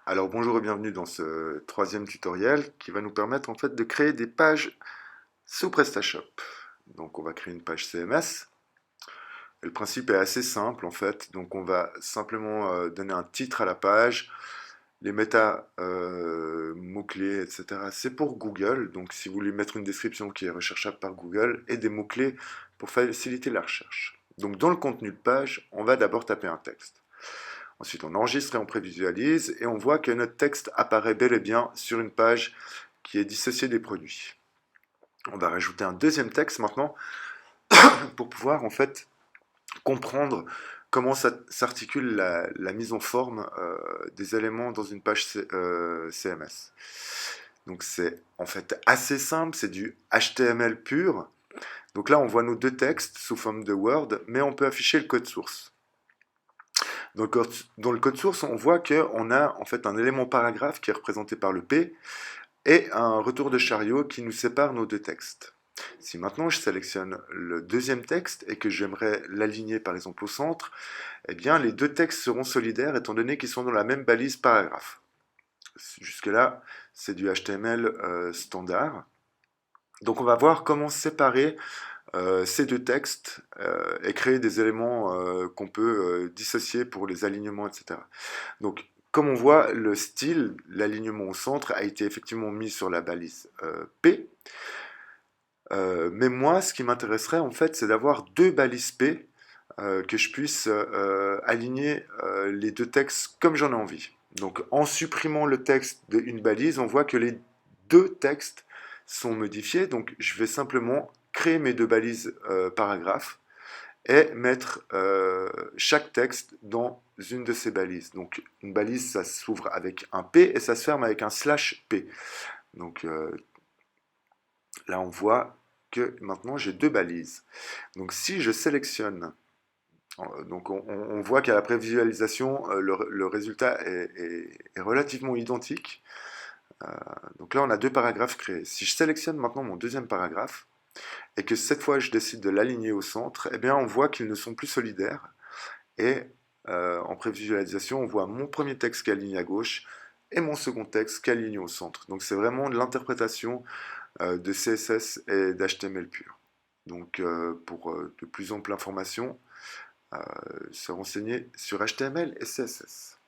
Alors bonjour et bienvenue dans ce troisième tutoriel qui va nous permettre en fait de créer des pages sous PrestaShop. Donc on va créer une page CMS. Et le principe est assez simple en fait. Donc on va simplement donner un titre à la page, les méta mots-clés, etc. C'est pour Google. Donc si vous voulez mettre une description qui est recherchable par Google et des mots-clés pour faciliter la recherche. Donc dans le contenu de page, on va d'abord taper un texte. Ensuite, on enregistre et on prévisualise et on voit que notre texte apparaît bel et bien sur une page qui est dissociée des produits. On va rajouter un deuxième texte maintenant pour pouvoir en fait comprendre comment s'articule la mise en forme des éléments dans une page CMS. Donc c'est en fait assez simple, c'est du HTML pur. Donc là, on voit nos deux textes sous forme de Word, mais on peut afficher le code source. Donc, dans le code source, on voit qu'on a en fait un élément paragraphe qui est représenté par le P et un retour de chariot qui nous sépare nos deux textes. Si maintenant je sélectionne le deuxième texte et que j'aimerais l'aligner par exemple au centre, eh bien les deux textes seront solidaires étant donné qu'ils sont dans la même balise paragraphe. Jusque-là, c'est du HTML standard. Donc on va voir comment séparer ces deux textes et créer des éléments qu'on peut dissocier pour les alignements, etc. Donc, comme on voit, le style, l'alignement au centre a été effectivement mis sur la balise P. Mais moi, ce qui m'intéresserait en fait, c'est d'avoir deux balises P que je puisse aligner les deux textes comme j'en ai envie. Donc, en supprimant le texte d'une balise, on voit que les deux textes sont modifiés. Donc, je vais simplement créer mes deux balises paragraphes et mettre chaque texte dans une de ces balises. Donc une balise, ça s'ouvre avec un P et ça se ferme avec un slash P. Donc là, on voit que maintenant j'ai deux balises. Donc si je sélectionne, donc on voit qu'à la prévisualisation, le résultat est relativement identique. Donc là, on a deux paragraphes créés. Si je sélectionne maintenant mon deuxième paragraphe, et que cette fois je décide de l'aligner au centre, eh bien on voit qu'ils ne sont plus solidaires. Et en prévisualisation, on voit mon premier texte qui est aligné à gauche et mon second texte qui est aligné au centre. Donc c'est vraiment de l'interprétation de CSS et d'HTML pur. Donc pour de plus amples informations, se renseigner sur HTML et CSS.